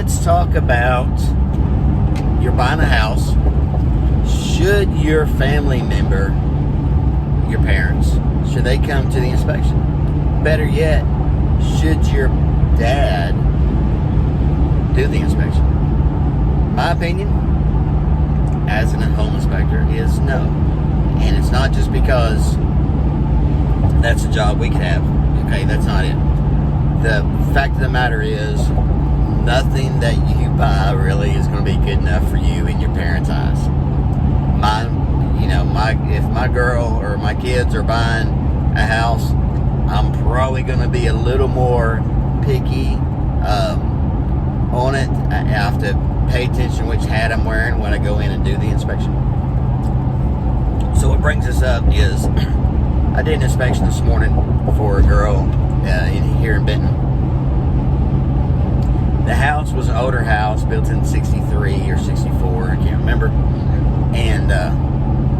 let's talk about you're buying a house. Should your family member, your parents, should they come to the inspection? Better yet, should your dad do the inspection? My opinion, as a home inspector, is no. And it's not just because that's a job we could have. Okay, that's not it. The fact of the matter is, nothing that you buy really is going to be good enough for you in your parents' eyes. If my girl or my kids are buying a house, I'm probably going to be a little more picky on it. I have to pay attention which hat I'm wearing when I go in and do the inspection. So what brings us up is I did an inspection this morning for a girl here in Benton. The house was an older house, built in 63 or 64, I can't remember. And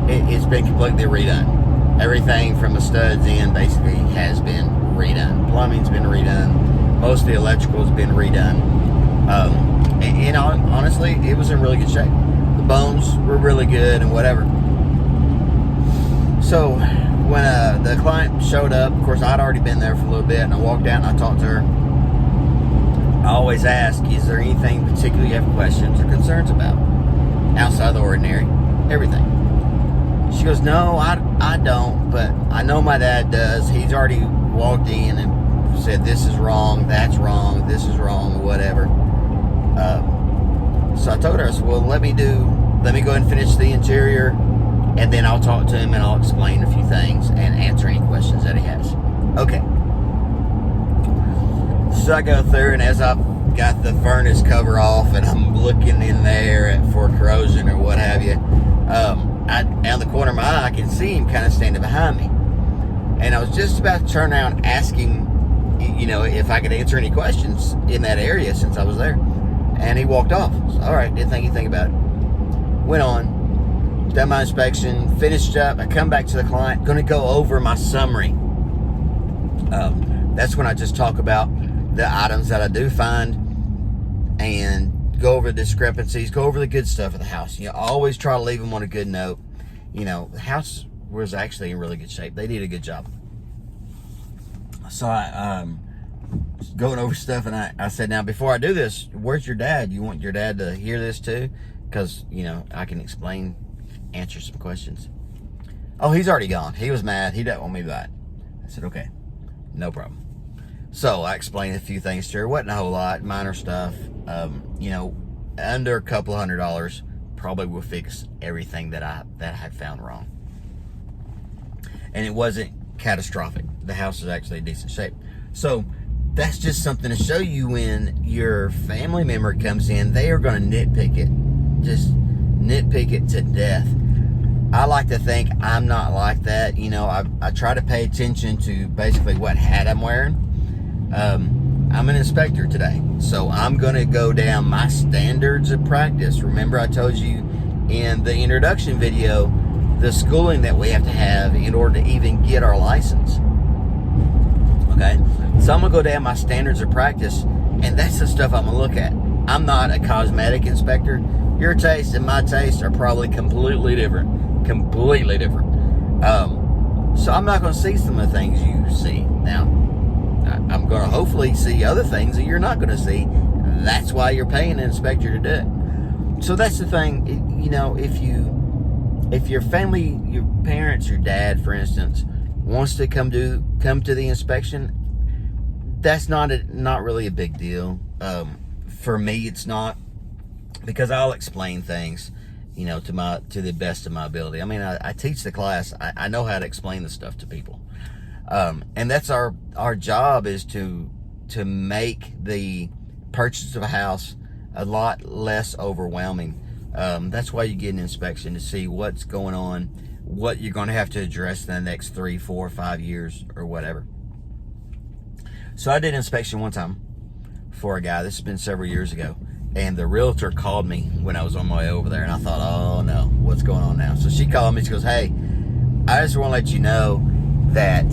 it's been completely redone. Everything from the studs in basically has been redone. Plumbing's been redone. Most of the electrical's been redone. And honestly, it was in really good shape. The bones were really good and whatever. So when the client showed up, of course I'd already been there for a little bit, and I walked out and I talked to her. I always ask, is there anything particular you have questions or concerns about? Outside of the ordinary, everything. She goes, no, I don't, but I know my dad does. He's already walked in and said, this is wrong, that's wrong, this is wrong, whatever. So I told her, I said, well, let me go ahead and finish the interior, and then I'll talk to him and I'll explain a few things and answer any questions that he has. Okay. So I go through, and as I've got the furnace cover off and I'm looking in there for corrosion or what have you, out the corner of my eye, I can see him kind of standing behind me. And I was just about to turn around asking, if I could answer any questions in that area since I was there. And he walked off. So, all right, didn't think anything about it. Went on, done my inspection, finished up. I come back to the client, going to go over my summary. That's when I just talk about the items that I do find and go over the discrepancies, go over the good stuff of the house. Always try to leave them on a good note. The house was actually in really good shape. They did a good job. So I going over stuff, and I said, now before I do this, where's your dad? You want your dad to hear this too? Because, I can answer some questions. Oh, he's already gone. He was mad. He doesn't want me back. I said, okay, no problem. So I explained a few things to her. Wasn't a whole lot, minor stuff. Under a couple $100 probably will fix everything that I had found wrong. And it wasn't catastrophic. The house is actually in decent shape. So that's just something to show you when your family member comes in, they are going to nitpick it. Just nitpick it to death. I like to think I'm not like that. I try to pay attention to basically what hat I'm wearing. I'm an inspector today, so I'm going to go down my standards of practice. Remember, I told you in the introduction video the schooling that we have to have in order to even get our license. Okay, so I'm going to go down my standards of practice, and that's the stuff I'm going to look at. I'm not a cosmetic inspector. Your taste and my taste are probably completely different. Completely different. So I'm not going to see some of the things you see. Now, I'm going to hopefully see other things that you're not going to see. That's why you're paying an inspector to do it. So that's the thing. If your family, your parents, your dad, for instance, wants to come to the inspection, that's not really a big deal. For me, it's not, because I'll explain things, to the best of my ability. I mean, I teach the class. I know how to explain the stuff to people. And that's our job, is to make the purchase of a house a lot less overwhelming. That's why you get an inspection, to see what's going on, what you're going to have to address in the next 3, 4, 5 years or whatever. So I did an inspection one time for a guy. This has been several years ago. And the realtor called me when I was on my way over there. And I thought, oh no, what's going on now? So she called me. She goes, hey, I just want to let you know that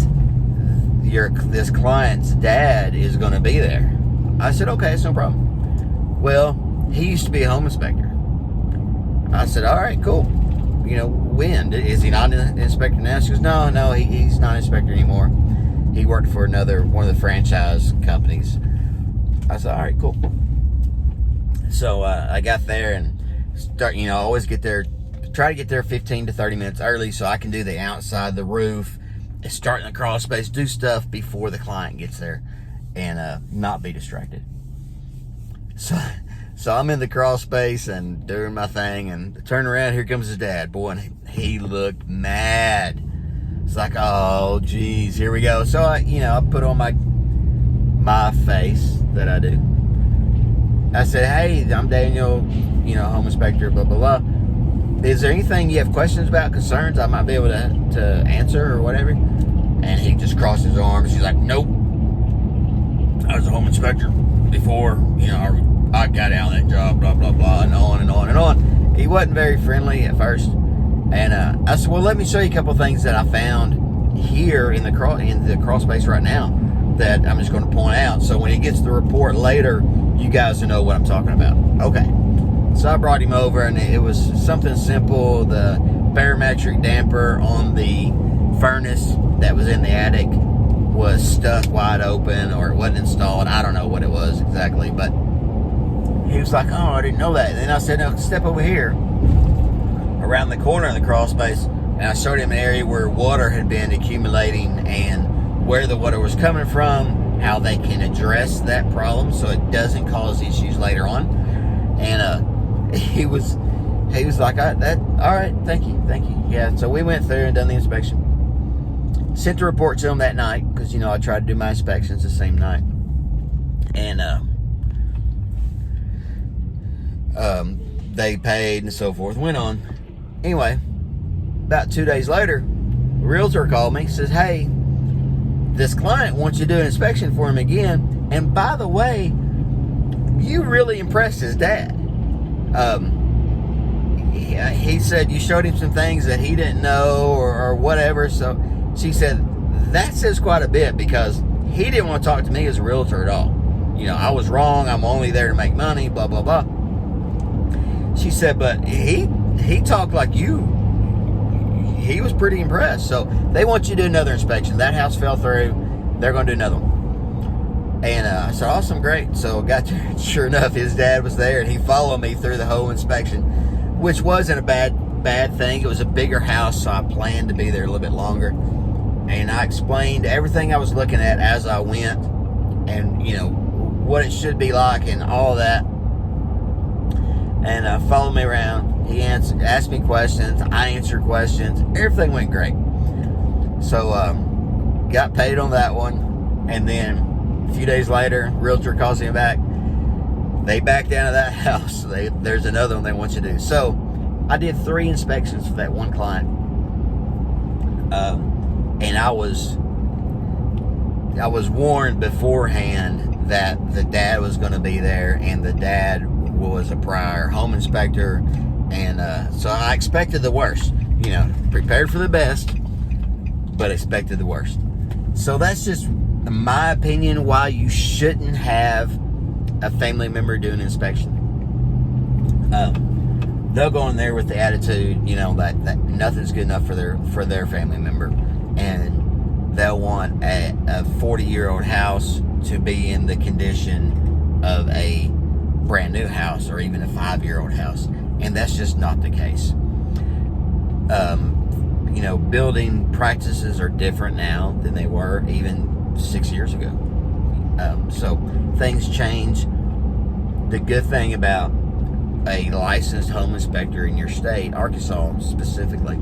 this client's dad is going to be there. I said, okay, it's no problem. Well, he used to be a home inspector. I said, all right, cool. When? Is he not an inspector now? She goes, no, he's not an inspector anymore. He worked for one of the franchise companies. I said, all right, cool. So I got there and always try to get there 15 to 30 minutes early so I can do the outside, the roof, start in the crawl space, do stuff before the client gets there and not be distracted. So I'm in the crawl space and doing my thing, and turn around, here comes his dad. Boy, and he looked mad. It's like, oh, geez, here we go. So I put on my face that I do. I said, hey, I'm Daniel, home inspector, blah, blah, blah. Is there anything you have questions about, concerns I might be able to answer or whatever? And he just crossed his arms. He's like, nope. I was a home inspector before, I got out of that job, blah, blah, blah, and on and on and on. He wasn't very friendly at first. And I said, well, let me show you a couple of things that I found here in the crawl space right now that I'm just going to point out. So when he gets the report later, you guys will know what I'm talking about. Okay. So I brought him over, and it was something simple. The barometric damper on the furnace that was in the attic was stuck wide open, or it wasn't installed. I don't know what it was exactly, but he was like, oh, I didn't know that. And then I said, no, step over here around the corner of the crawl space, and I showed him an area where water had been accumulating and where the water was coming from, how they can address that problem so it doesn't cause issues later on. And he was like, all right, thank you. Yeah, so we went through and done the inspection. Sent the report to him that night because, I try to do my inspections the same night. And they paid and so forth, went on. Anyway, about 2 days later, the realtor called me, says, hey, this client wants you to do an inspection for him again. And by the way, you really impressed his dad. He said you showed him some things that he didn't know or whatever. So she said, that says quite a bit, because he didn't want to talk to me as a realtor at all. I was wrong. I'm only there to make money, blah, blah, blah. She said, but he talked like you. He was pretty impressed. So they want you to do another inspection. That house fell through. They're going to do another one. And I said, awesome, great. So got there. Sure enough, his dad was there, and he followed me through the whole inspection, which wasn't a bad thing. It was a bigger house, so I planned to be there a little bit longer. And I explained everything I was looking at as I went, and what it should be like and all that. And followed me around. He asked me questions. I answered questions. Everything went great. So got paid on that one. And then a few days later, realtor calls me back. They backed out of that house. There's another one they want you to do. So I did 3 inspections for that one client. And I was warned beforehand that the dad was going to be there, and the dad was a prior home inspector, and so I expected the worst. Prepared for the best, but expected the worst. So that's just, in my opinion, why you shouldn't have a family member do an inspection. They'll go in there with the attitude, that nothing's good enough for their family member, and they'll want a 40-year-old house to be in the condition of a brand new house, or even a 5-year-old house, and that's just not the case. Building practices are different now than they were even 6 years ago. So things change. The good thing about a licensed home inspector in your state, Arkansas specifically,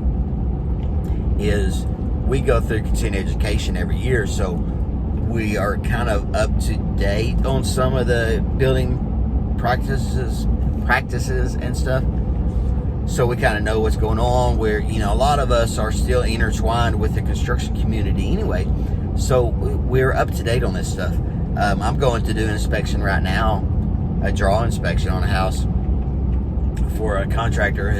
is we go through continuing education every year, so we are kind of up to date on some of the building practices and stuff. So we kind of know what's going on, where, a lot of us are still intertwined with the construction community anyway. So we're up to date on this stuff. I'm going to do an inspection right now, a draw inspection on a house for a contractor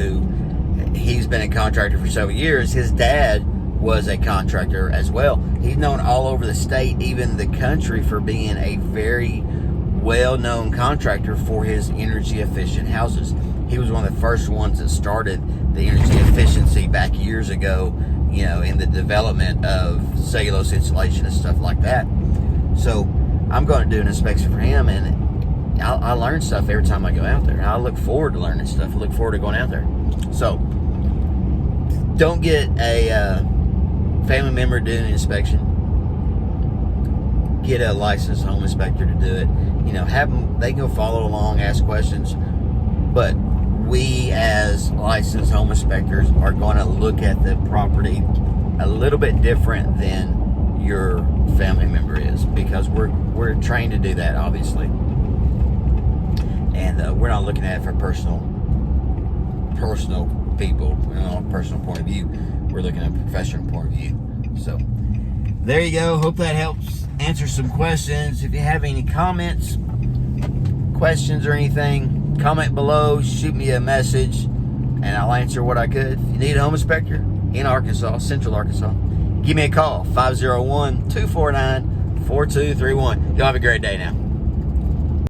he's been a contractor for several years. His dad was a contractor as well. He's known all over the state, even the country, for being a very well-known contractor for his energy efficient houses. He was one of the first ones that started the energy efficiency back years ago, you know, in the development of cellulose insulation and stuff like that. So I'm going to do an inspection for him, and I learn stuff every time I go out there. I look forward to learning stuff. I look forward to going out there. So don't get a family member doing an inspection. Get a licensed home inspector to do it. You know, have them, they can go follow along, ask questions. But we as licensed home inspectors are going to look at the property a little bit different than your family member is, because we're trained to do that, obviously. And we're not looking at it for personal people, you know, a personal point of view. We're looking at a professional point of view. So there you go. Hope that helps answer some questions. If you have any comments, questions, or anything, comment below, shoot me a message, and I'll answer what I could. If you need a home inspector in Arkansas, Central Arkansas, give me a call, 501-249-4231. Y'all have a great day now.